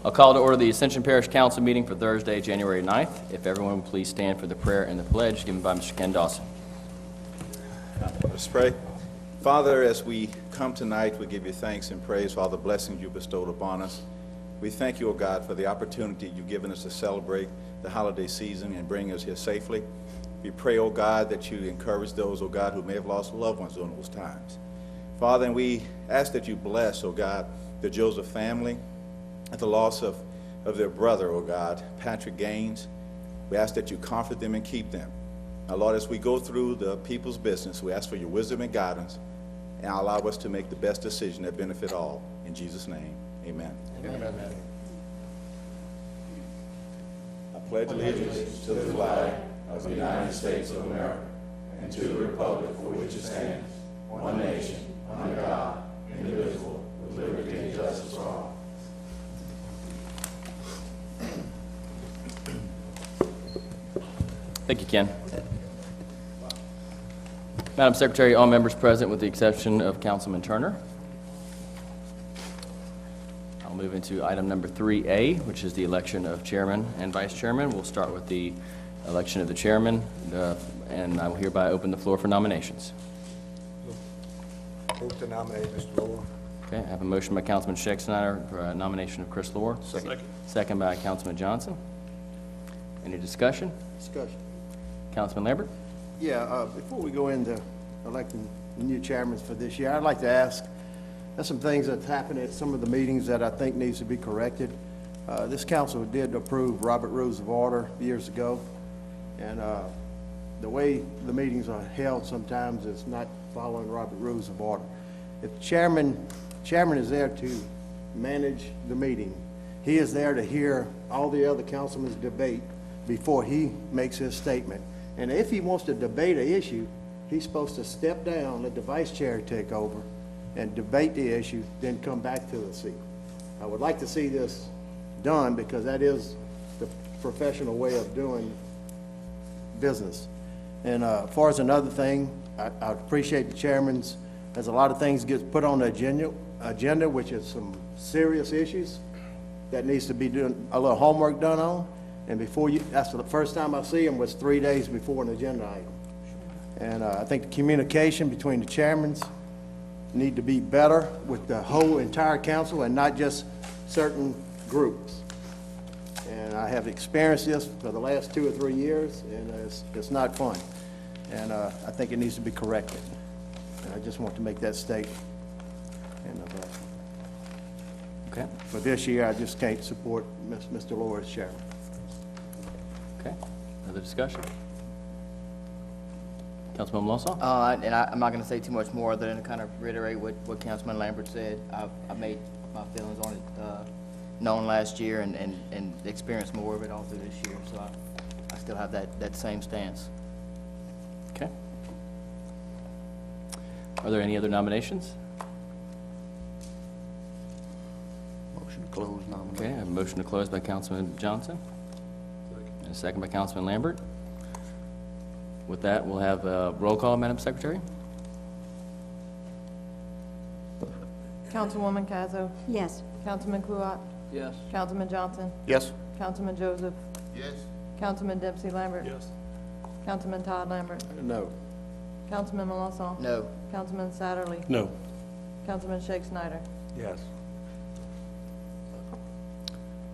I'll call to order the Ascension Parish Council meeting for Thursday, January 9th. If everyone would please stand for the prayer and the pledge given by Mr. Ken Dawson. Let's pray. Father, as we come tonight, we give you thanks and praise for all the blessings you bestowed upon us. We thank you, O God, for the opportunity you've given us to celebrate the holiday season and bring us here safely. We pray, O God, that you encourage those, O God, who may have lost loved ones during those times. Father, and we ask that you bless, O God, the Joseph family at the loss of their brother, O God, Patrick Gaines. We ask that you comfort them and keep them. Now, Lord, as we go through the people's business, we ask for your wisdom and guidance and allow us to make the best decision that benefit all. In Jesus' name, amen. Amen. I pledge allegiance to the flag of the United States of America and to the republic for which it stands, one nation, under God, indivisible, with liberty and justice for all. Thank you, Ken. Madam Secretary, all members present with the exception of Councilman Turner. I'll move into item number 3A, which is the election of chairman and vice chairman. We'll start with the election of the chairman, and I will hereby open the floor for nominations. Move to nominate Mr. Lohr. Okay, I have a motion by Councilman Scheck-Snyder for a nomination of Chris Lohr. Second by Councilman Johnson. Any discussion? Discussion. Councilman Lambert? Yeah, before we go into electing new chairmen for this year, I'd like to ask, there's some things that's happened at some of the meetings that I think needs to be corrected. This council did approve Robert Rules of Order years ago, and the way the meetings are held sometimes is not following Robert Rules of Order. If chairman is there to manage the meeting, he is there to hear all the other councilmen's debate before he makes his statement. And if he wants to debate an issue, he's supposed to step down, let the vice chair take over, and debate the issue, then come back to the seat. I would like to see this done because that is the professional way of doing business. And as far as another thing, I appreciate the chairman's, there's a lot of things get put on the agenda, which is some serious issues that needs to be doing a little homework done on. And that's the first time I see them was 3 days before an agenda item. And I think the communication between the chairmans need to be better with the whole entire council and not just certain groups. And I have experienced this for the last 2 or 3 years, and it's not fun. And I think it needs to be corrected. And I just want to make that statement. And Okay. for this year, I just can't support Mr. Lohr as chairman. Okay. Other discussion? Councilman Lawson? And I'm not going to say too much more other than to kind of reiterate what Councilman Lambert said. I made my feelings on it known last year and experienced more of it all through this year. So I still have that same stance. Okay. Are there any other nominations? Motion to close nomination. Okay, I have a motion to close by Councilman Johnson. And a second by Councilman Lambert. With that, we'll have a roll call, Madam Secretary. Councilwoman Cazzo? Yes. Councilman Kluat? Yes. Councilman Johnson? Yes. Councilman Joseph? Yes. Councilman Dempsey Lambert? Yes. Councilman Todd Lambert? No. Councilman Melanson? No. Councilman Satterley? No. Councilman Scheck-Snyder? Yes.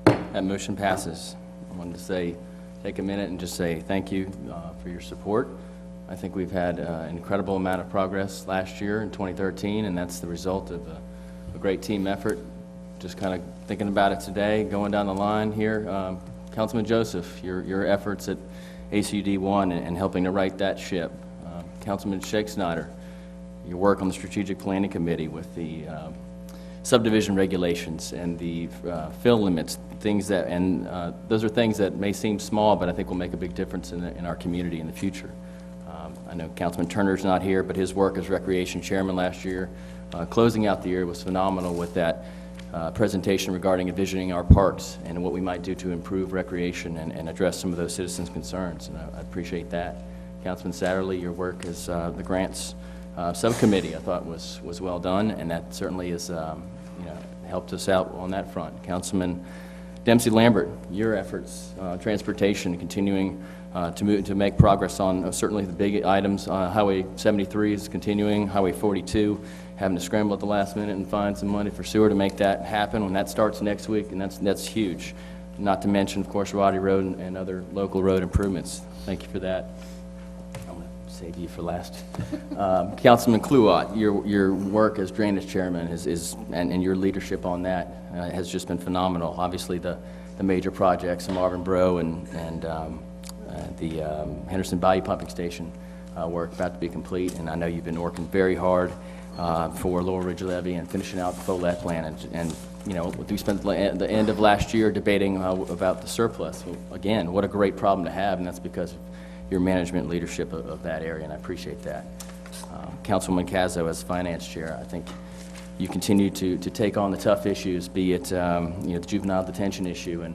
That motion passes. I wanted to take a minute and just say thank you for your support. I think we've had an incredible amount of progress last year in 2013, and that's the result of a great team effort. Just kind of thinking about it today, going down the line here, Councilman Joseph, your efforts at ACUD 1 and helping to right that ship. Councilman Scheck-Snyder, your work on the Strategic Planning Committee with the subdivision regulations and the fill limits, things that, and those are things that may seem small, but I think will make a big difference in our community in the future. I know Councilman Turner's not here, but his work as Recreation Chairman last year, closing out the year, was phenomenal with that presentation regarding envisioning our parks and what we might do to improve recreation and address some of those citizens' concerns, and I appreciate that. Councilman Satterley, your work as the grants subcommittee, I thought was well done, and that certainly has helped us out on that front. Councilman Dempsey Lambert, your efforts, transportation, continuing to make progress on certainly the big items. Highway 73 is continuing, Highway 42, having to scramble at the last minute and find some money for sewer to make that happen when that starts next week, and that's huge. Not to mention, of course, Roddy Road and other local road improvements. Thank you for that. I'm going to save you for last. Councilman Kluwat, your work as drainage chairman and your leadership on that has just been phenomenal. Obviously, the major projects, Marvin Bro and the Henderson Bayou Pumping Station work about to be complete, and I know you've been working very hard for Lower Ridge Levee and finishing out the Follett plan. And you know, we spent the end of last year debating about the surplus. Well, again, what a great problem to have, and that's because of your management leadership of that area, and I appreciate that. Councilwoman Cazzo, as finance chair, I think you continue to take on the tough issues, be it you know, the juvenile detention issue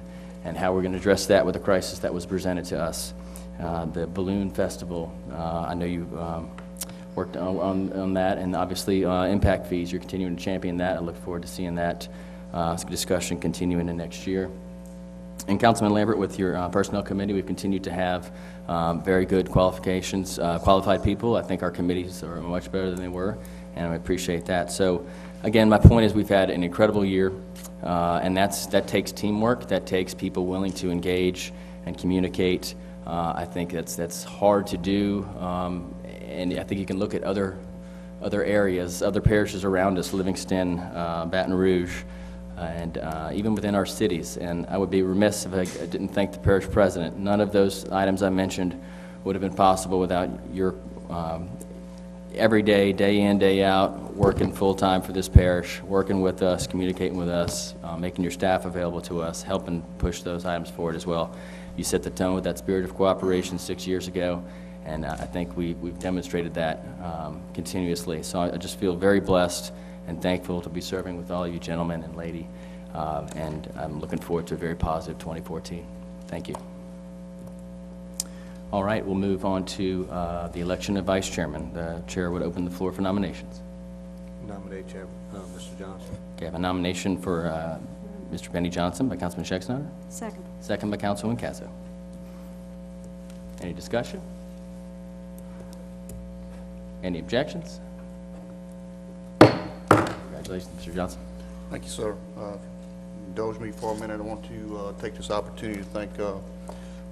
and how we're going to address that with the crisis that was presented to us. The balloon festival, I know you worked on that, and obviously impact fees, you're continuing to champion that. I look forward to seeing that discussion continue into next year. And Councilman Lambert, with your personnel committee, we've continued to have very good qualified people. I think our committees are much better than they were, and I appreciate that. So again, my point is we've had an incredible year, and that takes teamwork, that takes people willing to engage and communicate. I think that's hard to do, and I think you can look at other areas, other parishes around us, Livingston, Baton Rouge, and even within our cities. And I would be remiss if I didn't thank the parish president. None of those items I mentioned would have been possible without your every day, day in, day out, working full-time for this parish, working with us, communicating with us, making your staff available to us, helping push those items forward as well. You set the tone with that spirit of cooperation 6 years ago, and I think we've demonstrated that continuously. So I just feel very blessed and thankful to be serving with all of you gentlemen and lady, and I'm looking forward to a very positive 2014. Thank you. All right, we'll move on to the election of vice chairman. The chair would open the floor for nominations. Nominate Chairman, Mr. Johnson. Okay, I have a nomination for Mr. Benny Johnson by Councilman Schexnayder. Second. Second by Councilwoman Cazzo. Any discussion? Any objections? Congratulations, Mr. Johnson. Thank you, sir. Indulge me for a minute. I want to take this opportunity to thank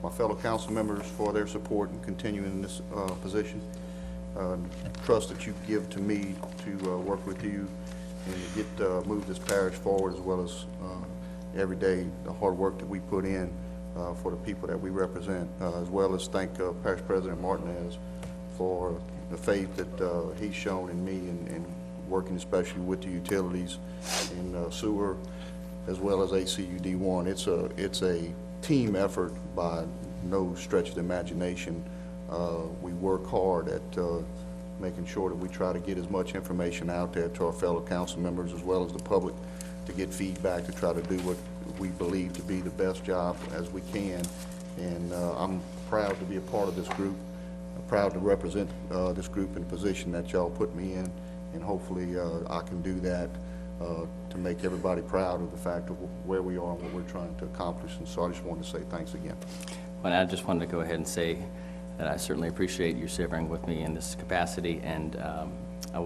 my fellow council members for their support in continuing in this position. Trust that you give to me to work with you and to move this parish forward, as well as every day the hard work that we put in for the people that we represent, as well as thank Parish President Martinez for the faith that he's shown in me and working especially with the utilities in sewer as well as ACUD1. It's a team effort by no stretch of the imagination. We work hard at making sure that we try to get as much information out there to our fellow council members as well as the public to get feedback, to try to do what we believe to be the best job as we can. And I'm proud to be a part of this group. I'm proud to represent this group in the position that y'all put me in, and hopefully I can do that to make everybody proud of the fact of where we are and what we're trying to accomplish. And so I just wanted to say thanks again. Well, I just wanted to go ahead and say that I certainly appreciate you serving with me in this capacity, and I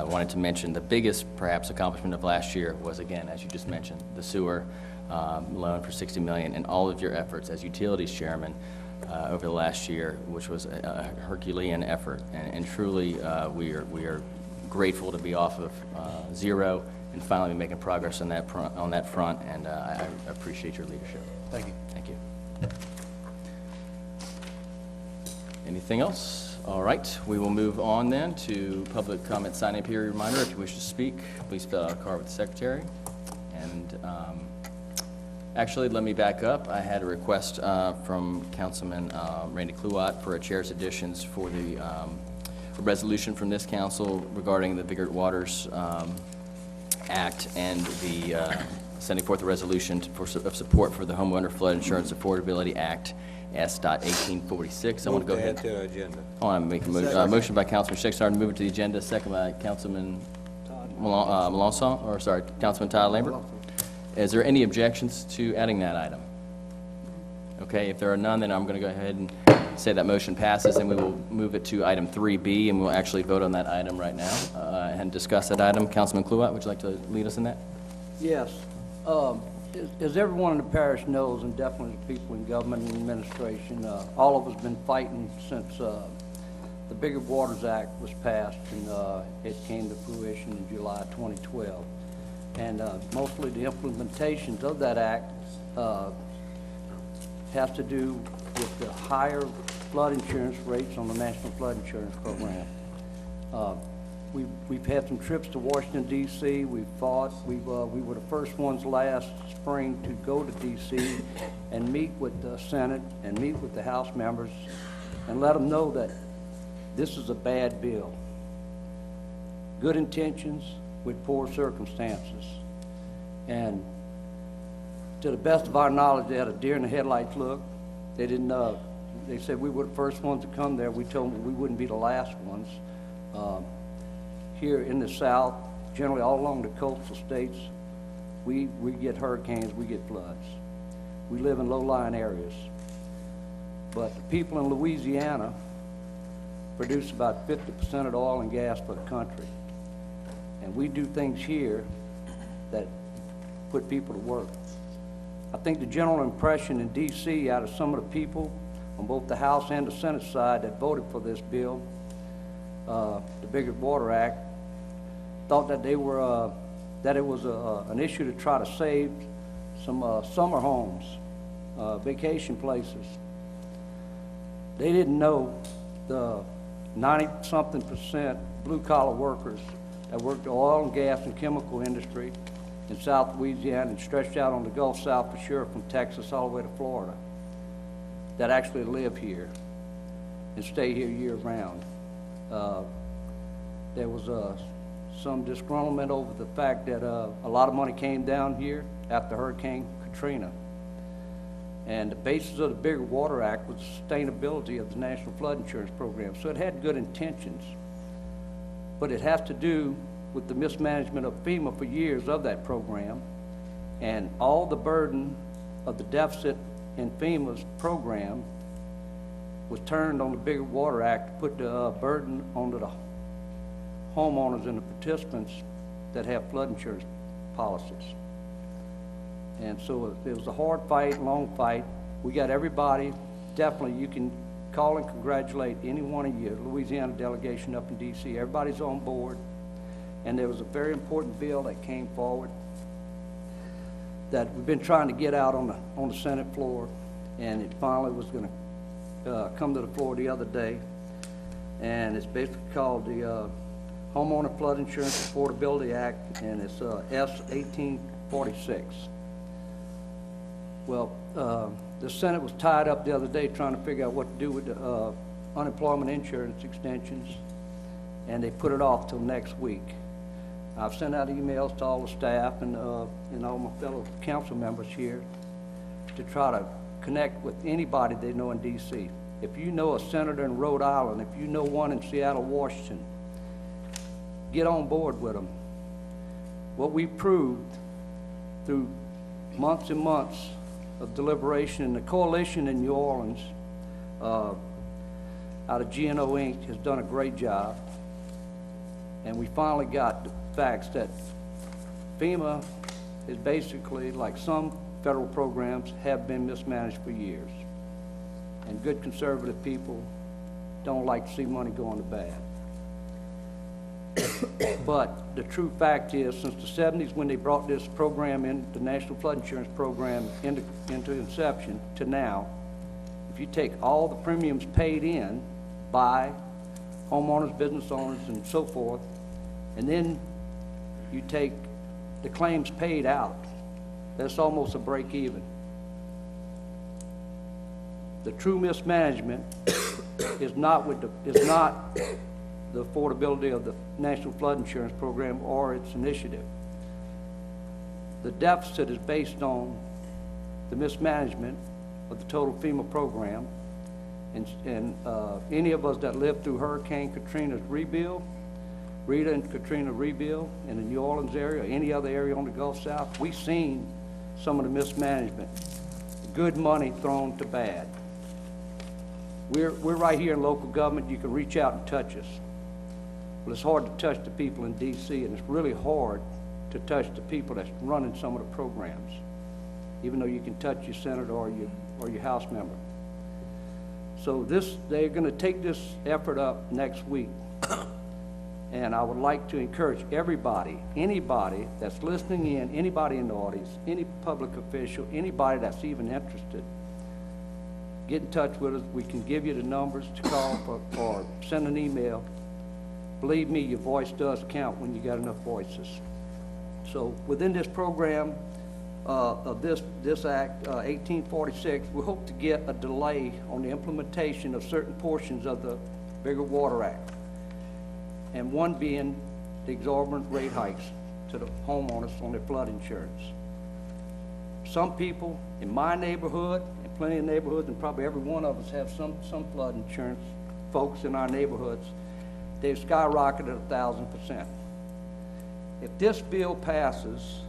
wanted to mention the biggest, perhaps, accomplishment of last year was, again, as you just mentioned, the sewer loan for $60 million, and all of your efforts as utilities chairman over the last year, which was a Herculean effort, and truly we are grateful to be off of zero and finally making progress on that front, and I appreciate your leadership. Thank you. Thank you. Anything else? All right, we will move on then to public comment sign-in period reminder. If you wish to speak, please fill out a card with the secretary. And actually, let me back up. I had a request from Councilman Randy Kluwat for a chair's additions for the resolution from this council regarding the Vigorous Waters Act and the sending forth a resolution of support for the Homeowner Flood Insurance Affordability Act, S.1846. I want to go ahead. To agenda. I want to make a motion by Councilman Schexnayder to move it to the agenda, second by Councilman Councilman Todd Lambert. Is there any objections to adding that item? Okay, if there are none, then I'm going to go ahead and say that motion passes, and we will move it to item 3B, and we'll actually vote on that item right now and discuss that item. Councilman Kluwat, would you like to lead us in that? Yes. As everyone in the parish knows, and definitely the people in government and administration, all of us have been fighting since the Bigger Waters Act was passed, and it came to fruition in July 2012. And mostly the implementations of that act has to do with the higher flood insurance rates on the National Flood Insurance Program. We've had some trips to Washington, D.C. We've fought. We were the first ones last spring to go to D.C. and meet with the Senate and meet with the House members and let them know that this is a bad bill. Good intentions with poor circumstances. And to the best of our knowledge, they had a deer in the headlights look. They didn't know. They said we were the first ones to come there. We told them we wouldn't be the last ones. Here in the South, generally all along the coastal states, we get hurricanes, we get floods. We live in low-lying areas. But the people in Louisiana produce about 50% of the oil and gas for the country. And we do things here that put people to work. I think the general impression in D.C. out of some of the people on both the House and the Senate side that voted for this bill, the Bigger Water Act, thought that they were that it was an issue to try to save some summer homes, vacation places. They didn't know the 90-something% blue-collar workers that worked the oil and gas and chemical industry in South Louisiana and stretched out on the Gulf South for sure from Texas all the way to Florida that actually live here and stay here year-round. There was some disgruntlement over the fact that a lot of money came down here after Hurricane Katrina. And the basis of the Bigger Water Act was the sustainability of the National Flood Insurance Program. So it had good intentions, but it has to do with the mismanagement of FEMA for years of that program, and all the burden of the deficit in FEMA's program was turned on the Bigger Water Act to put the burden onto the homeowners and the participants that have flood insurance policies. And so it was a hard fight, long fight. We got everybody, definitely you can call and congratulate any one of you, Louisiana delegation up in D.C. Everybody's on board. And there was a very important bill that came forward that we've been trying to get out on the Senate floor, and it finally was going to come to the floor the other day. And it's basically called the Homeowner Flood Insurance Affordability Act, and it's S 1846. Well, the Senate was tied up the other day trying to figure out what to do with the unemployment insurance extensions, and they put it off till next week. I've sent out emails to all the staff and all my fellow council members here to try to connect with anybody they know in D.C. If you know a senator in Rhode Island, if you know one in Seattle, Washington, get on board with them. What we proved through months and months of deliberation, and the coalition in New Orleans out of GNO Inc. has done a great job. And we finally got the facts that FEMA is basically, like some federal programs, have been mismanaged for years. And good conservative people don't like to see money going to bad. But the true fact is, since the 70s, when they brought this program in, the National Flood Insurance Program, into inception to now, if you take all the premiums paid in by homeowners, business owners, and so forth, and then you take the claims paid out, that's almost a break even. The true mismanagement is not the affordability of the National Flood Insurance Program or its initiative. The deficit is based on the mismanagement of the total FEMA program, and any of us that lived through Hurricane Katrina's rebuild, Rita and Katrina rebuild in the New Orleans area, or any other area on the Gulf South, we've seen some of the mismanagement, good money thrown to bad. We're right here in local government. You can reach out and touch us. Well, it's hard to touch the people in D.C., and it's really hard to touch the people that's running some of the programs, even though you can touch your senator or your House member. So they're going to take this effort up next week. And I would like to encourage everybody, anybody that's listening in, anybody in the audience, any public official, anybody that's even interested, get in touch with us. We can give you the numbers to call or send an email. Believe me, your voice does count when you got enough voices. So within this program of this Act 1846, we hope to get a delay on the implementation of certain portions of the Bigger Water Act, and one being the exorbitant rate hikes to the homeowners on their flood insurance. Some people in my neighborhood, and plenty of neighborhoods, and probably every one of us have some flood insurance folks in our neighborhoods, they've skyrocketed 1,000%. If this bill passes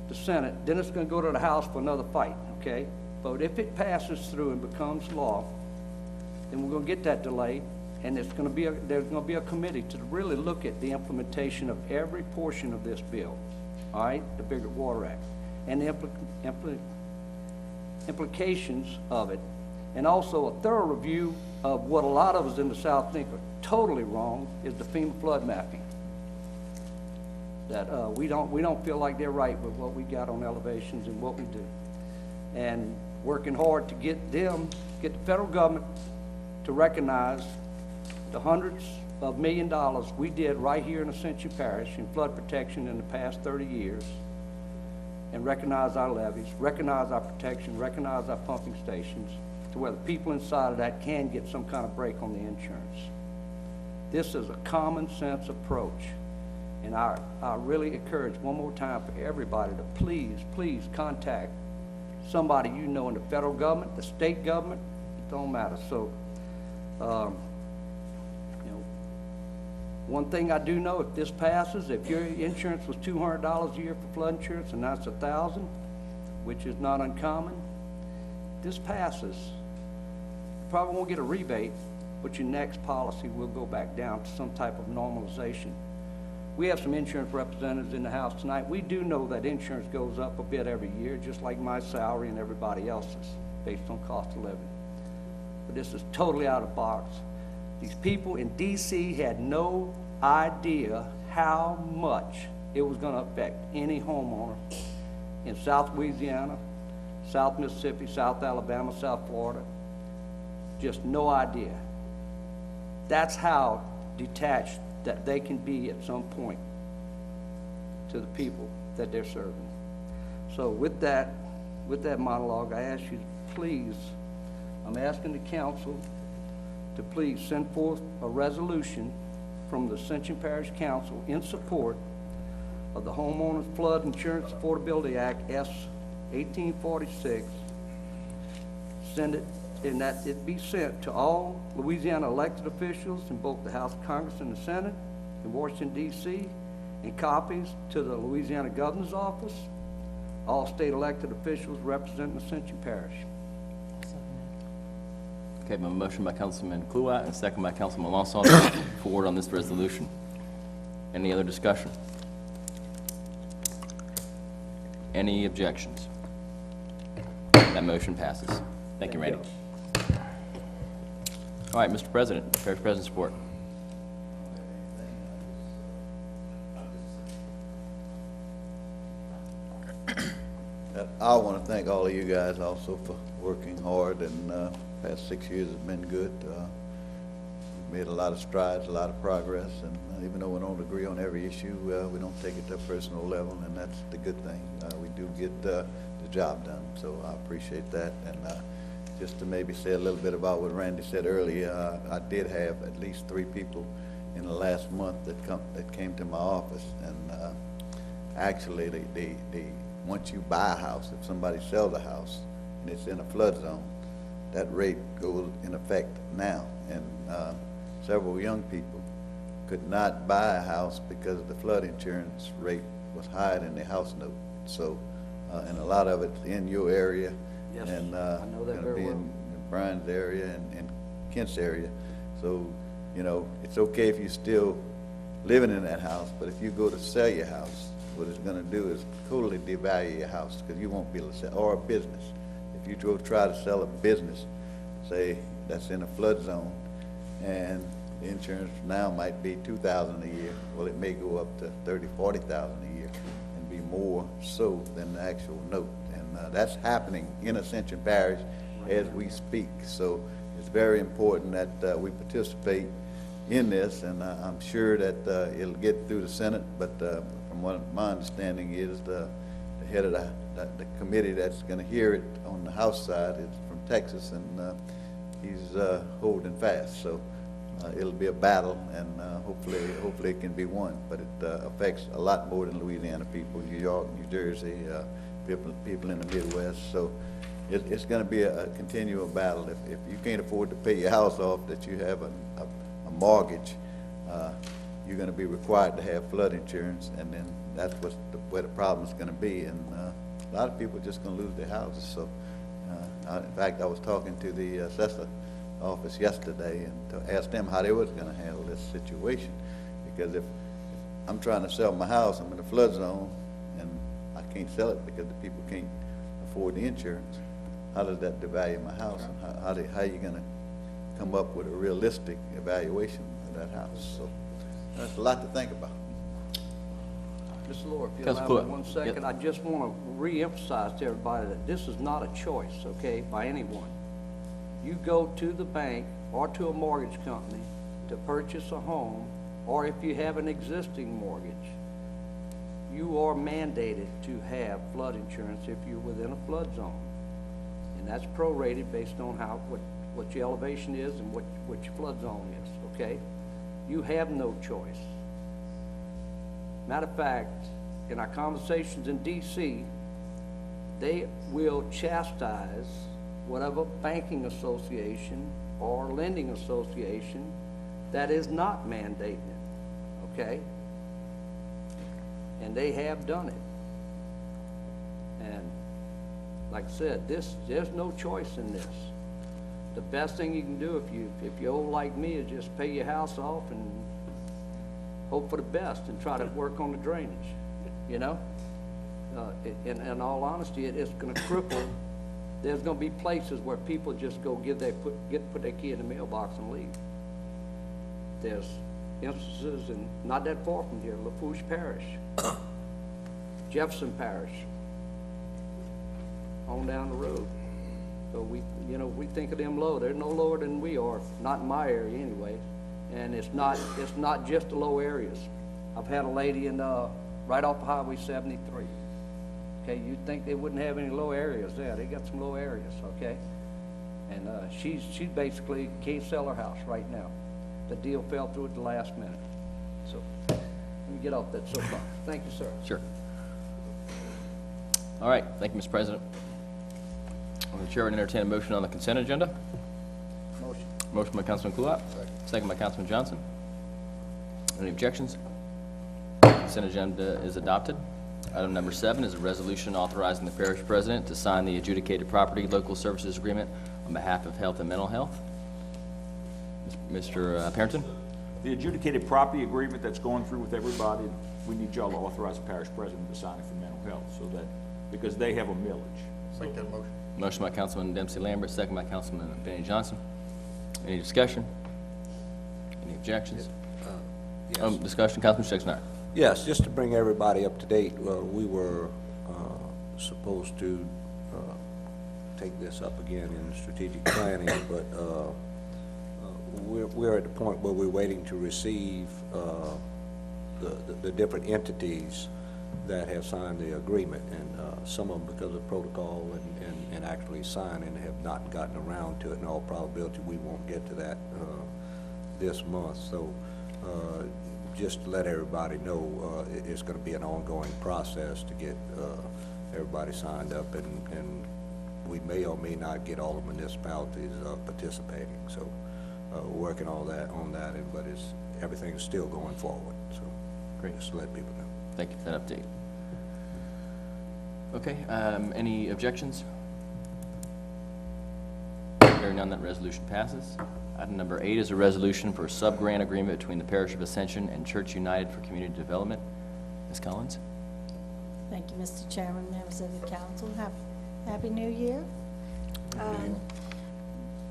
the Senate, then it's going to go to the House for another fight, okay? But if it passes through and becomes law, then we're going to get that delay, and there's going to be a committee to really look at the implementation of every portion of this bill, all right, the Bigger Water Act, and the implications of it, and also a thorough review of what a lot of us in the South think are totally wrong is the FEMA flood mapping. That we don't feel like they're right with what we got on elevations and what we do, and working hard to get the federal government to recognize the hundreds of $millions we did right here in Ascension Parish in flood protection in the past 30 years, and recognize our levees, recognize our protection, recognize our pumping stations, to where the people inside of that can get some kind of break on the insurance. This is a common sense approach, and I really encourage one more time for everybody to please contact somebody you know in the federal government, the state government, it don't matter. So, one thing I do know, if this passes, if your insurance was $200 a year for flood insurance and that's $1,000, which is not uncommon, if this passes, you probably won't get a rebate, but your next policy will go back down to some type of normalization. We have some insurance representatives in the House tonight. We do know that insurance goes up a bit every year, just like my salary and everybody else's, based on cost of living. But this is totally out of box. These people in D.C. had no idea how much it was going to affect any homeowner in South Louisiana, South Mississippi, South Alabama, South Florida. Just no idea. That's how detached that they can be at some point to the people that they're serving. So with that monologue, I ask you to please, I'm asking the council to please send forth a resolution from the Ascension Parish Council in support of the Homeowners Flood Insurance Affordability Act, S. 1846. Send it, and that it be sent to all Louisiana elected officials in both the House of Congress and the Senate in Washington, D.C., and copies to the Louisiana Governor's Office, all state elected officials representing Ascension Parish. Okay, a motion by Councilman Kluwat and a second by Councilman Lawson to forward on this resolution. Any other discussion? Any objections? That motion passes. Thank you, Randy. All right, Mr. President, Parish President's report. I want to thank all of you guys also for working hard, and past 6 years have been good. We've made a lot of strides, a lot of progress, and even though we don't agree on every issue, we don't take it to a personal level, and that's the good thing. We do get the job done, so I appreciate that. And just to maybe say a little bit about what Randy said earlier, I did have at least 3 people in the last month that came to my office, and actually once you buy a house, if somebody sells a house and it's in a flood zone, that rate goes in effect now. And several young people could not buy a house because the flood insurance rate was higher than their house note. So and a lot of it's in your area. Yes, And I know that gonna very be well. in Brian's area and Kent's area. So, you know, it's okay if you're still living in that house, but if you go to sell your house, what it's gonna do is totally devalue your house, because you won't be able to sell, or a business. If you go try to sell a business, say, that's in a flood zone, and the insurance now might be $2,000 a year, well, it may go up to $30,000, $40,000 a year, and be more so than the actual note. And that's happening in Ascension Parish as we speak. So it's very important that we participate in this, and I'm sure that it'll get through the Senate, but from what my understanding is, the head of the committee that's going to hear it on the House side is from Texas, and he's holding fast. So it'll be a battle, and hopefully it can be won. But it affects a lot more than Louisiana people, New York, New Jersey, people in the Midwest. So it's going to be a continual battle. If you can't afford to pay your house off, that you have a mortgage, you're going to be required to have flood insurance, and then that's where the problem's going to be. And a lot of people are just going to lose their houses. So, in fact, I was talking to the assessor office yesterday and to ask them how they was going to handle this situation, because if I'm trying to sell my house, I'm in a flood zone, and I can't sell it because the people can't afford the insurance. How does that devalue my house, and how are you going to come up with a realistic evaluation of that house? So that's a lot to think about. Mr. Lord, if you'll Council allow me Pruitt. 1 second, I just want to re-emphasize to everybody that this is not a choice, okay, by anyone. You go to the bank or to a mortgage company to purchase a home, or if you have an existing mortgage, you are mandated to have flood insurance if you're within a flood zone. And that's prorated based on what your elevation is and what your flood zone is, okay? You have no choice. Matter of fact, in our conversations in D.C., they will chastise whatever banking association or lending association that is not mandating it, okay? And they have done it. And like I said, there's no choice in this. The best thing you can do if you're old like me is just pay your house off and hope for the best and try to work on the drainage, you know? In all honesty, it's going to cripple. There's going to be places where people just go put their key in the mailbox and leave. There's instances, and not that far from here, Lafourche Parish, Jefferson Parish, on down the road. So we think of them low. They're no lower than we are, not in my area anyway. And it's not just the low areas. I've had a lady in right off of Highway 73. Okay, you'd think they wouldn't have any low areas there. They got some low areas, okay? And she basically can't sell her house right now. The deal fell through at the last minute. So let me get off that soapbox. Thank you, sir. Sure. All right, thank you, Mr. President. The chair would entertain a motion on the consent agenda. Motion. Motion by Councilman Kulat. Second by Councilman Johnson. Any objections? Consent agenda is adopted. Item number 7 is a resolution authorizing the parish president to sign the adjudicated property local services agreement on behalf of health and mental health. Mr. Parrington? The adjudicated property agreement that's going through with everybody, we need y'all to authorize the parish president to sign it for mental health, so that, because they have a millage. Make that motion. Motion by Councilman Dempsey Lambert, second by Councilman Benny Johnson. Any discussion? Any objections? Yes. Discussion, Councilman Sexton. Yes, just to bring everybody up to date, we were supposed to take this up again in strategic planning, but we're at the point where we're waiting to receive the different entities that have signed the agreement, and some of them, because of protocol and actually signing, have not gotten around to it. In all probability, we won't get to that this month. So just to let everybody know, it's going to be an ongoing process to get everybody signed up, and we may or may not get all the municipalities participating. So we're working on that, but everything's still going forward. So Great. just to let people know. Thank you for that update. Okay, any objections? Hearing none, that resolution passes. Item number 8 is a resolution for a sub-grant agreement between the Parish of Ascension and Church United for Community Development. Ms. Collins? Thank you, Mr. Chairman, members of the council. Happy New Year.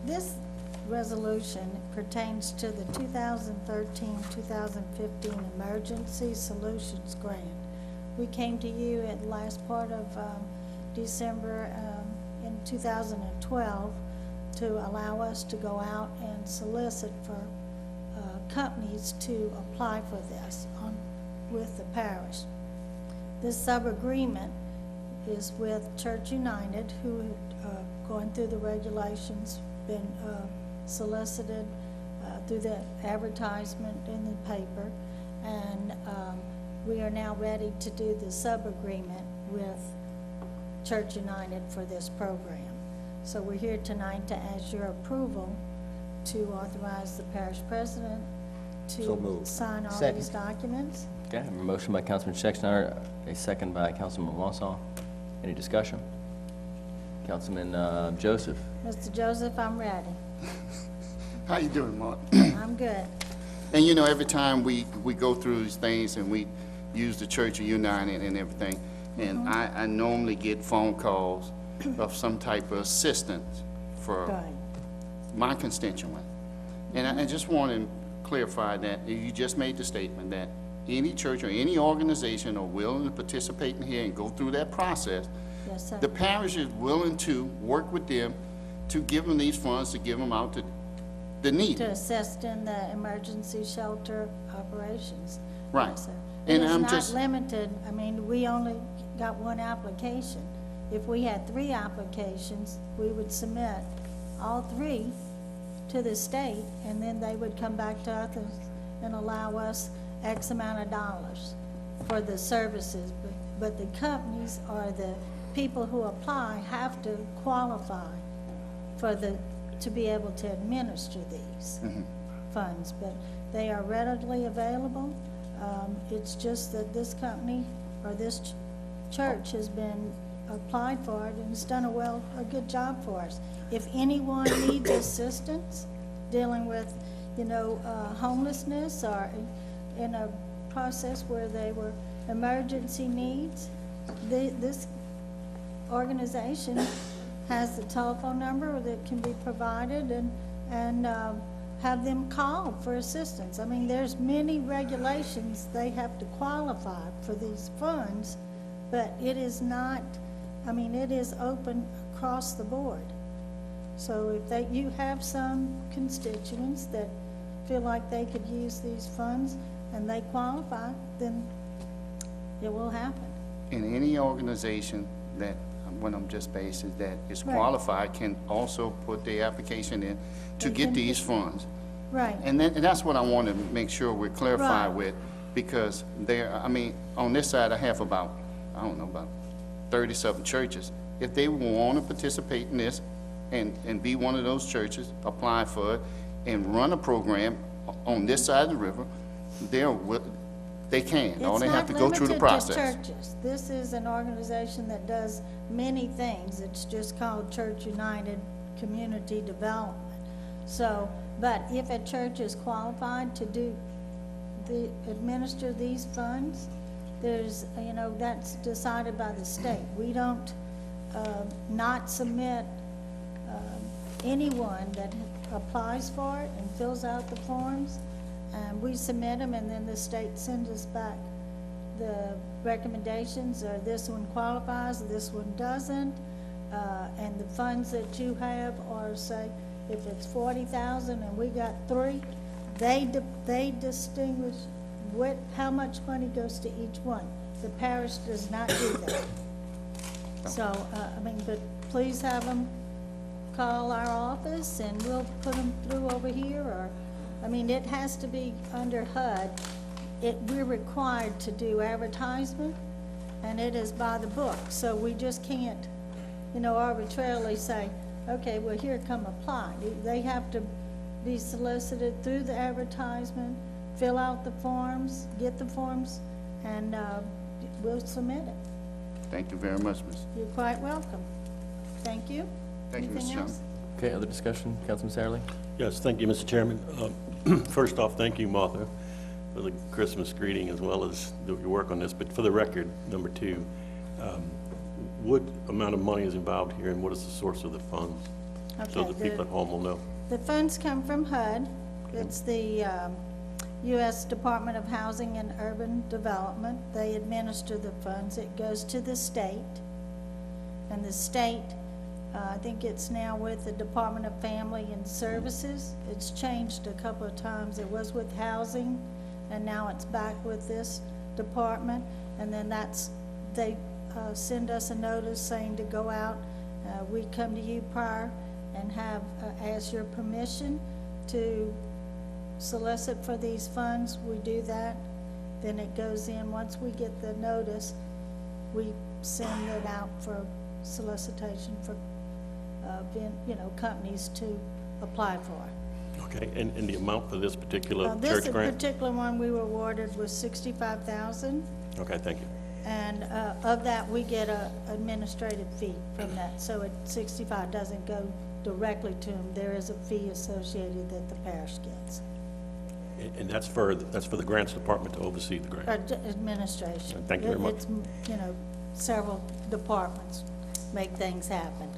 This resolution pertains to the 2013-2015 Emergency Solutions Grant. We came to you at the last part of December in 2012 to allow us to go out and solicit for companies to apply for this with the parish. This sub-agreement is with Church United, who had going through the regulations, been solicited through the advertisement in the paper, and we are now ready to do the sub-agreement with Church United for this program. So we're here tonight to ask your approval to authorize the parish president So to moved. sign all Second. these documents. Okay, I have a motion by Councilman Schexnayder, a second by Councilman Wausau. Any discussion? Councilman Joseph? Mr. Joseph, I'm ready. How you doing, Mark? I'm good. And you know, every time we go through these things and we use the Church of United and everything, and I normally get phone calls of some type of assistance for Right. my constituent. And I just want to clarify that you just made the statement that any church or any organization are willing to participate in here and go through that process. Yes, sir. The parish is willing to work with them to give them these funds, to give them out to the needy. To assist in the emergency shelter operations. Right. Yes, sir. And it's I'm not just- limited, I mean, we only got one application. If we had 3 applications, we would submit all 3 to the state, and then they would come back to us and allow us X amount of dollars for the services. But the companies or the people who apply have to qualify for to be able to administer these funds, but they are readily available. It's just that this company or this church has been applied for it and has done a good job for us. If anyone needs assistance dealing with, homelessness or in a process where they were emergency needs, this organization has the telephone number that can be provided and have them call for assistance. I mean, there's many regulations they have to qualify for these funds, but it is not, it is open across the board. So if you have some constituents that feel like they could use these funds and they qualify, then it will happen. And any organization that, what I'm just based is that is Right. qualified can also put their application in to They get can these funds. Right. And that's what I want to make sure we're clarified Right. with, because on this side I have about 30-something churches. If they want to participate in this and be one of those churches, apply for it, and run a program on this side of the river, they can. All they have to go through the process. It's not limited to churches. This is an organization that does many things. It's just called Church United Community Development. So, but if a church is qualified to administer these funds, there's, that's decided by the state. We don't not submit anyone that applies for it and fills out the forms. We submit them, and then the state sends us back the recommendations, or this one qualifies, or this one doesn't. And the funds that you have are, say, if it's 40,000 and we got 3, they distinguish how much money goes to each one. The parish does not do that. So, but please have them call our office and we'll put them through over here, or, it has to be under HUD. We're required to do advertisement, and it is by the book. So we just can't, arbitrarily say, okay, well, here, come apply. They have to be solicited through the advertisement, fill out the forms, get the forms, and we'll submit it. Thank you very much, Ms. You're quite welcome. Thank you. Thank you, Mr. Anything Chairman. else? Okay, other discussion? Councilman Satterley? Yes, thank you, Mr. Chairman. First off, thank you, Martha, for the Christmas greeting as well as your work on this. But for the record, number two, what amount of money is involved here and what is the source of the funds? So Okay, the people at home will know. The funds come from HUD. It's the U.S. Department of Housing and Urban Development. They administer the funds. It goes to the state. And the state, I think it's now with the Department of Family and Services. It's changed a couple of times. It was with Housing, and now it's back with this department. And then they send us a notice saying to go out. We come to you prior and have, ask your permission to solicit for these funds. We do that. Then it goes in. Once we get the notice, we send it out for solicitation for, companies to apply for. Okay, and the amount for this particular This church grant? particular one we were awarded was $65,000, Okay, thank you. and of that, we get a administrative fee from that. So 65 doesn't go directly to them. There is a fee associated that the parish gets. And that's for the grants department to oversee the grant? Administration. Thank you very much. It's, several departments make things happen.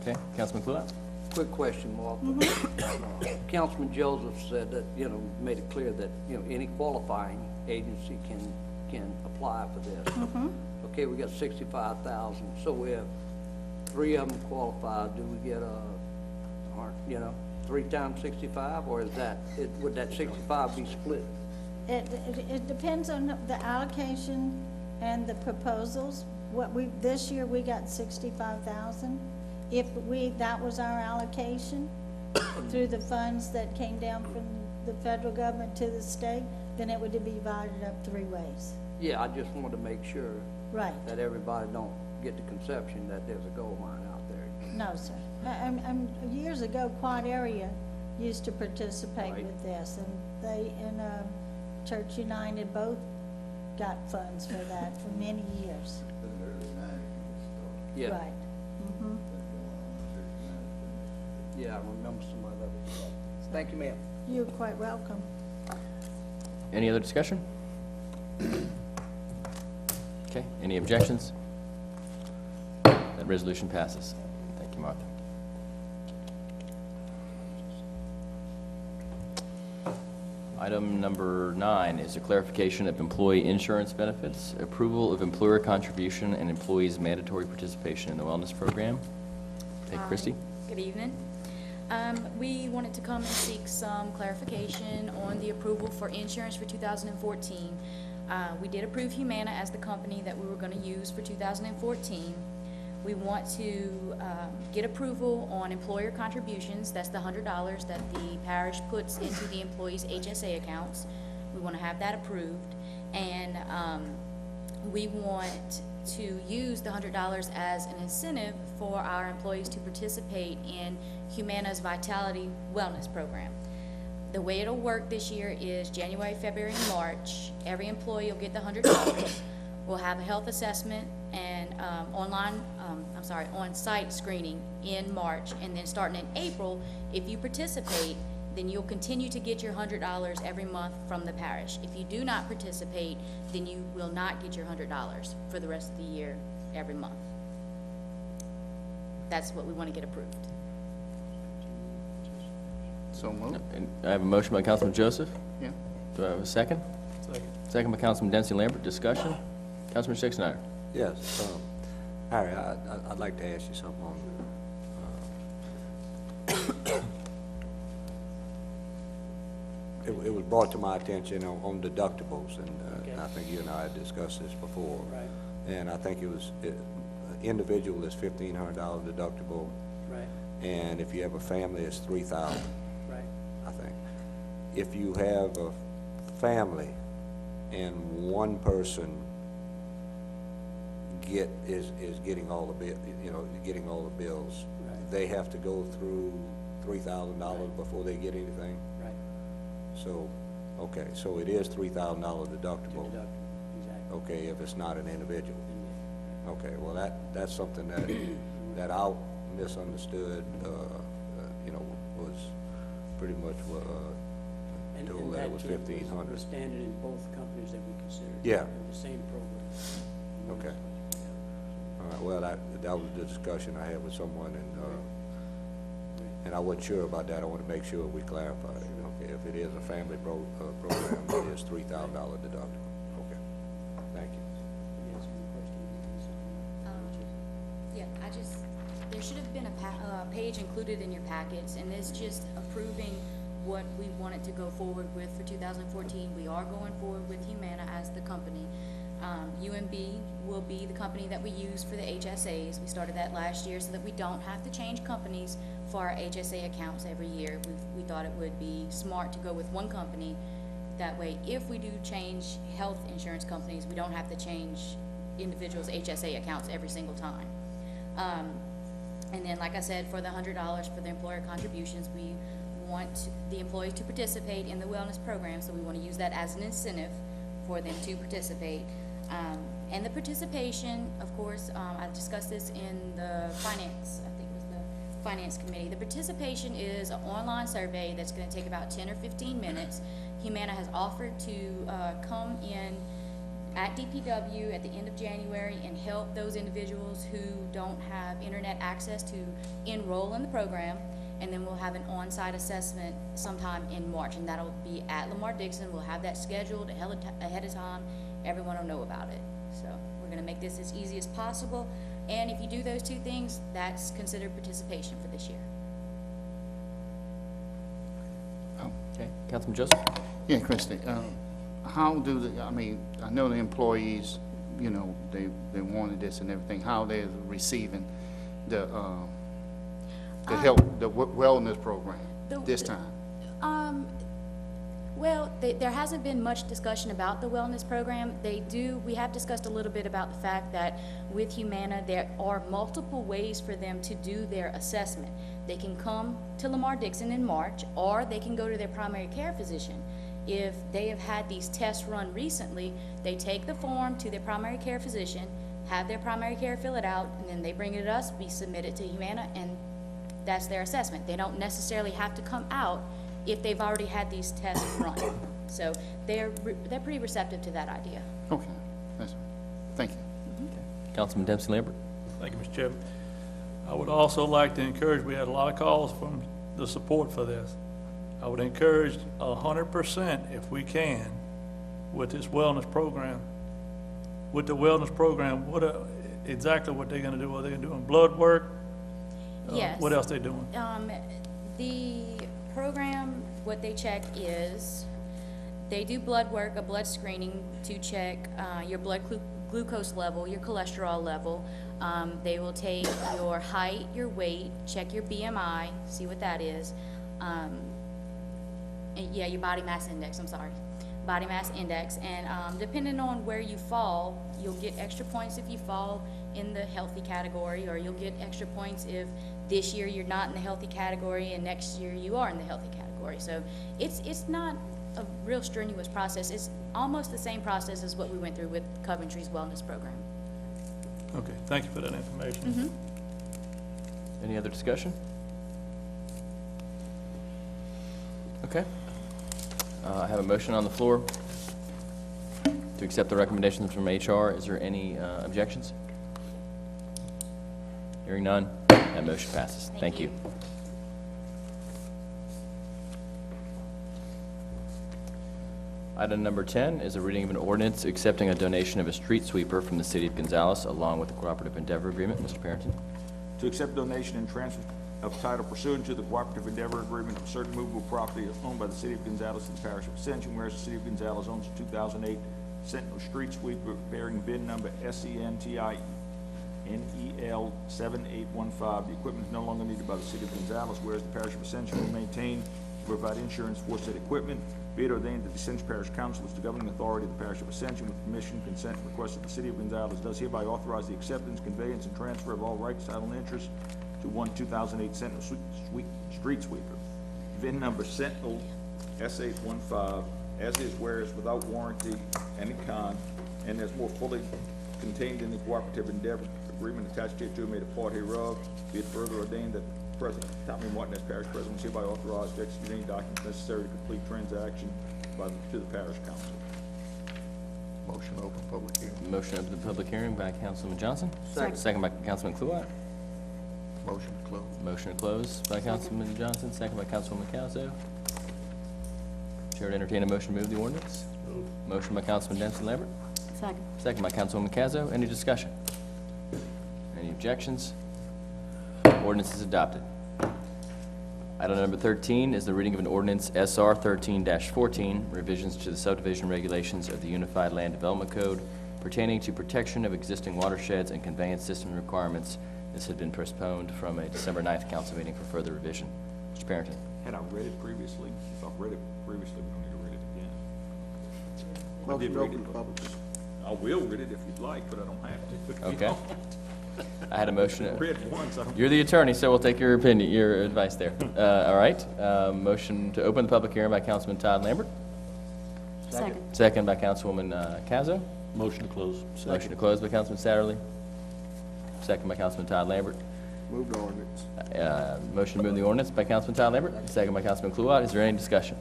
Okay, Councilman Cluett? Quick question, Martha. Councilman Joseph said that, made it clear that, any qualifying agency can apply for this. Okay, we got 65,000, so if 3 of them qualify, do we get 3 times 65, or would that 65 be split? It depends on the allocation and the proposals. This year, we got 65,000. If that was our allocation through the funds that came down from the federal government to the state, then it would be divided up 3 ways. Yeah, I just wanted to make sure Right. that everybody don't get the conception that there's a gold mine out there. No, sir. Years ago, Quad Area used to participate Right. with this, and they and Church United both got funds for that for many years. Yeah. Right. Yeah, I remember some of that. Thank you, ma'am. You're quite welcome. Any other discussion? Okay, any objections? That resolution passes. Thank you, Martha. Item number 9 is a clarification of employee insurance benefits, approval of employer contribution and employees' mandatory participation in the wellness program. Okay, Christie? Good evening. We wanted to come and seek some clarification on the approval for insurance for 2014. We did approve Humana as the company that we were going to use for 2014. We want to get approval on employer contributions. That's the $100 that the parish puts into the employees' HSA accounts. We want to have that approved. And we want to use the $100 as an incentive for our employees to participate in Humana's Vitality Wellness Program. The way it'll work this year is January, February, and March. Every employee will get the $100. We'll have a health assessment and on-site screening in March, and then starting in April, if you participate, then you'll continue to get your $100 every month from the parish. If you do not participate, then you will not get your $100 for the rest of the year every month. That's what we want to get approved. So moved. And I have a motion by Councilman Joseph. Yeah. Do I have a second? Second by Councilman Dempsey Lambert. Discussion? Councilman Snyder. Yes, Harry, I'd like to ask you something on, it was brought to my attention on deductibles, and I think you and I had discussed this before. Right. And I think individual is $1,500 deductible, Right. and if you have a family, it's $3,000, Right. I think. If you have a family and one person is getting all the getting all the bills, Right. they have to go through $3,000 before they get anything. Right. So, okay, so it is $3,000 deductible. Exactly. Okay, if it's not an individual. Okay, well, that's something that, that I misunderstood, you know, was pretty much what, And told that it was too 1,500. standard in both companies that we considered. Yeah. They're the same program. Okay. All right, well, that was the discussion I had with someone, and I wasn't sure about that. I want to make sure we clarify it. Okay, if it is a family program, it is $3,000 deductible. Okay, thank you. Yes, any questions? Yeah, there should have been a page included in your packets, and it's just approving what we wanted to go forward with for 2014. We are going forward with Humana as the company. UMB will be the company that we use for the HSAs. We started that last year so that we don't have to change companies for our HSA accounts every year. We thought it would be smart to go with one company. That way, if we do change health insurance companies, we don't have to change individuals' HSA accounts every single time. And then, like I said, for the $100 for the employer contributions, we want the employees to participate in the wellness program, so we want to use that as an incentive for them to participate. And the participation, of course, I discussed this in the finance, I think it was the finance committee. The participation is an online survey that's going to take about 10 or 15 minutes. Humana has offered to come in at DPW at the end of January and help those individuals who don't have internet access to enroll in the program. And then we'll have an on-site assessment sometime in March, and that'll be at Lamar-Dixon. We'll have that scheduled ahead of time. Everyone will know about it. So we're gonna make this as easy as possible. And if you do those two things, that's considered participation for this year. Okay, Councilman Joseph? Yeah, Christie, how do the, I mean, I know the employees, you know, they wanted this and everything, how they're receiving the help, the wellness program this time? Well, there hasn't been much discussion about the wellness program. We have discussed a little bit about the fact that with Humana, there are multiple ways for them to do their assessment. They can come to Lamar-Dixon in March, or they can go to their primary care physician. If they have had these tests run recently, they take the form to their primary care physician, have their primary care fill it out, and then they bring it to us, we submit it to Humana, and that's their assessment. They don't necessarily have to come out if they've already had these tests run. So they're pretty receptive to that idea. Okay, that's, thank you. Councilman Dempsey Lambert? Thank you, Mr. Chairman. I would also like to encourage, we had a lot of calls from the support for this. I would encourage 100% if we can with this wellness program. With the wellness program, exactly what they're gonna do? Are they gonna do blood work? Yes. What else they doing? The program, what they check is, they do blood work, a blood screening to check your blood glucose level, your cholesterol level. They will take your height, your weight, check your BMI, see what that is. And yeah, your body mass index, I'm sorry. Body mass index, and depending on where you fall, you'll get extra points if you fall in the healthy category, or you'll get extra points if this year you're not in the healthy category and next year you are in the healthy category. So it's not a real strenuous process. It's almost the same process as what we went through with Coventry's wellness program. Okay, thank you for that information. Any other discussion? Okay. I have a motion on the floor to accept the recommendations from HR. Is there any objections? Hearing none, that motion passes. Thank you. Item number 10 is a reading of an ordinance accepting a donation of a street sweeper from the City of Gonzales along with the Cooperative Endeavor Agreement. Mr. Parrington. To accept donation and transfer of title pursuant to the Cooperative Endeavor Agreement of certain movable property owned by the City of Gonzales and the Parish of Ascension, whereas the City of Gonzales owns a 2008 Sentinel street sweeper bearing VIN number SENTINEL 7815. The equipment is no longer needed by the City of Gonzales, whereas the Parish of Ascension will maintain and provide insurance for said equipment. Be it ordained that the Ascension Parish Council is the governing authority of the Parish of Ascension, with permission, consent, and request of the City of Gonzales, does hereby authorize the acceptance, conveyance, and transfer of all rights, title, and interest to one 2008 Sentinel street sweeper. VIN number Sentinel S815, as is, whereas without warranty and in kind, and as more fully contained in the cooperative endeavor agreement attached to and made a part hereof. Be it further ordained that President Tommy Martin as parish president is hereby authorized to execute any documents necessary to complete transaction to the parish council. Motion to open public hearing. Motion to open the public hearing by Councilman Johnson. Second. Second by Councilman Kluwat. Motion to close. Motion to close by Councilman Johnson, second by Councilwoman Cazzo. Chair would entertain a motion to move the ordinance. Motion by Councilman Dempsey Lambert. Second. Second by Councilwoman Cazzo. Any discussion? Any objections? Ordinance is adopted. Item number 13 is the reading of an ordinance SR 13-14, revisions to the subdivision regulations of the Unified Land Development Code pertaining to protection of existing watersheds and conveyance system requirements. This had been postponed from a December 9th council meeting for further revision. Mr. Parrington. Had I read it previously? If I've read it previously, we don't need to read it again. I Motion did to read open it. the public. I will read it if you'd like, but I don't have to. Okay. I had a motion. I read it once, I don't. You're the attorney, so we'll take your opinion, your advice there. All right. Motion to open the public hearing by Councilman Todd Lambert. Second. Second by Councilwoman Cazzo. Motion to close. Motion to close by Councilman Satterley. Second by Councilman Todd Lambert. Move the ordinance. Motion to move the ordinance by Councilman Todd Lambert. Second by Councilman Kluwat. Is there any discussion?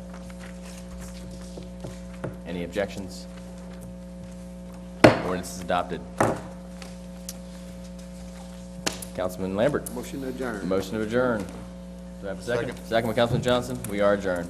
Any objections? Ordinance is adopted. Councilman Lambert. Motion to adjourn. Motion to adjourn. Do I have a second? Second by Councilman Johnson. We are adjourned.